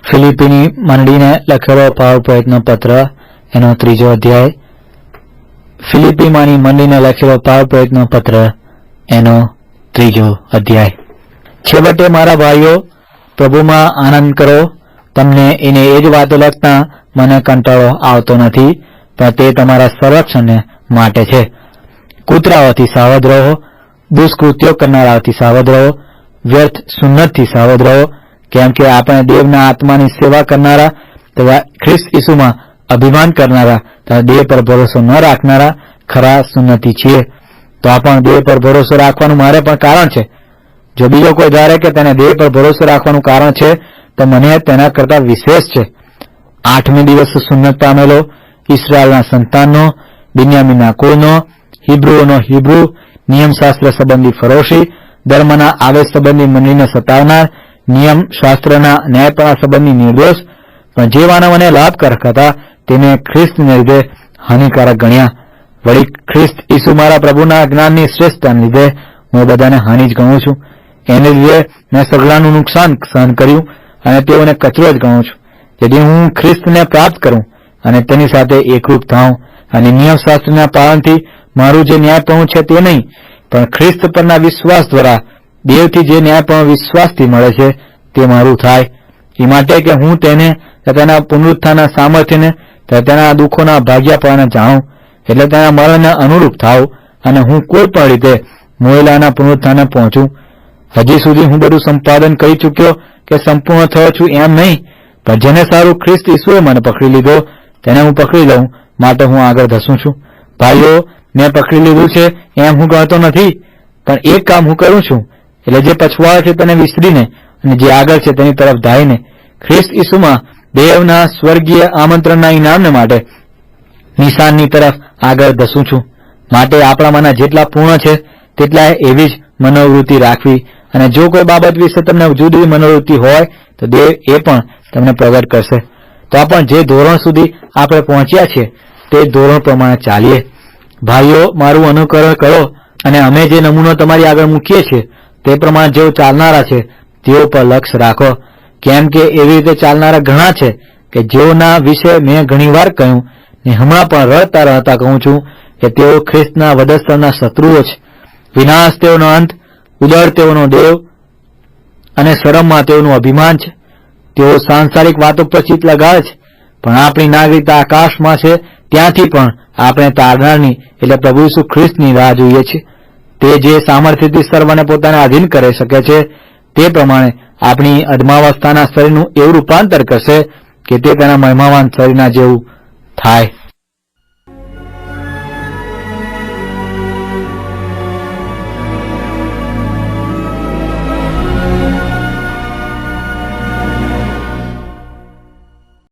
ફિલિપીની મંડળીને લખેલો પાવર પોઈન્ટનો પત્ર એનો 3જો અધ્યાય. ફિલિપીમાંની મંડળીને લખેલો પાવર પોઈન્ટનો પત્ર એનો 3જો અધ્યાય. છેવટે મારા ભાઈઓ, પ્રભુમાં આનંદ કરો. તમને એને એ જ વાતો લખતા મને કંટાળો આવતો નથી, પણ તે તમારા સંરક્ષણ માટે છે. કૂતરાઓથી સાવધ રહો, દુષ્કૃત્યો કરનારાઓથી સાવધ રહો, વ્યર્થ સુન્નતથી સાવધ રહો, કેમ કે આપણે દેવના આત્માની સેવા કરનારા તથા ખ્રિસ્ત ઈસુમાં અભિમાન કરનારા તથા દેહ પર ભરોસો ન રાખનારા ખરા સુન્નતી છીએ. તો આ પણ દેહ પર ભરોસો રાખવાનું મારે પણ કારણ છે. જો બીજો કોઈ ધારે કે તેને દેહ પર ભરોસો રાખવાનું કારણ છે, તો મને તેના કરતા વિશેષ છે. 8મી દિવસે સુન્નત પામેલો, ઇસ્રાયેલના સંતાનનો, બિન્યામીનના કુળનો, હિબ્રુઓનો હિબ્રુ, નિયમશાસ્ત્ર સંબંધી ફરોશી, ધર્મના આવેશ સંબંધી મંડળીને સતાવનાર, નિયમ શાસ્ત્રના ન્યાયપણા સંબંધી નિર્દોષ, પણ જે માનવોને લાભકારક હતા તેને ખ્રિસ્તને લીધે હાનિકારક ગણ્યા. વળી ખ્રિસ્ત ઈસુ મારા પ્રભુના જ્ઞાનની શ્રેષ્ઠતાને લીધે હું બધાને હાનિ જ ગણું છું. એને લીધે મેં સગલાનું નુકસાન સહન કર્યું અને તેઓને કચરો જ ગણું છું, જેથી હું ખ્રિસ્તને પ્રાપ્ત કરું અને તેની સાથે એકરૂપ થાઉં અને નિયમશાસ્ત્રના પાલનથી મારું જે ન્યાયપણું છે તે નહીં, પણ ખ્રિસ્ત પરના વિશ્વાસ દ્વારા દેવથી જે ન્યાયપણું વિશ્વાસથી મળે છે તે મારું થાય. એ માટે કે હું તેને તેના પુનરુત્થાનના સામર્થ્યને તેના દુઃખોના ભાગ્યાપણાને જાણું, એટલે તેના મરણને અનુરૂપ થાવ અને હું કોઈ પણ રીતે મોયેલાના પુનરુત્થાને પહોંચું. હજી સુધી હું બધું સંપાદન કરી ચૂક્યો કે સંપૂર્ણ થયો છું એમ નહીં, પણ જેને સારું ખ્રિસ્ત ઈસુએ મને પકડી લીધો તેને હું પકડી લઉં માટે હું આગળ ધસું છું. ભાઈઓ, મેં પકડી લીધું છે એમ હું ગણતો નથી, પણ એક કામ હું કરું છું, એટલે જે પછવાડે છે તેને વિસરીને અને જે આગળ છે તેની તરફ ધાઈને ખ્રિસ્ત ઈસુમાં દેવના સ્વર્ગીય આમંત્રણના ઇનામને માટે નિશાનની તરફ આગળ ધસું છું. માટે આપણામાંના જેટલા પૂર્ણ છે તેટલાએ એવી જ મનોવૃત્તિ રાખવી, અને જો કોઈ બાબત વિશે તમને જુદી મનોવૃત્તિ હોય તો દેવ એ પણ તમને પ્રગટ કરશે. તો પણ જે ધોરણ સુધી આપણે પહોંચ્યા છીએ તે ધોરણ પ્રમાણે ચાલીએ. ભાઈઓ, મારું અનુકરણ કરો અને અમે જે નમૂનો તમારી આગળ મૂકીએ છીએ તે પ્રમાણે જેઓ ચાલનારા છે તેઓ પર લક્ષ્ય રાખો, કેમ કે એવી રીતે ચાલનારા ઘણા છે કે જેઓના વિશે મેં ઘણીવાર કહ્યું ને હમણાં પણ રડતા કહું છું કે તેઓ ખ્રિસ્તના વધસ્તરના શત્રુઓ છે. વિનાશ તેઓનો અંત, ઉદર તેઓનો દેવ અને શરમમાં તેઓનું અભિમાન છે. તેઓ સાંસારિક વાતો પર ચિત્ત લગાવે છે, પણ આપણી નાગરિકતા આકાશમાં છે, ત્યાંથી પણ આપણે તારનારની એટલે પ્રભુ ઈસુ ખ્રિસ્તની રાહ જોઈએ છીએ. તે જે સામર્થ્યથી સર્વને પોતાને આધીન કરી શકે છે તે પ્રમાણે આપણી અધમાવસ્થાના શરીરનું એવું રૂપાંતર કરશે કે તે તેના મહિમાવાન શરીરના જેવું થાય.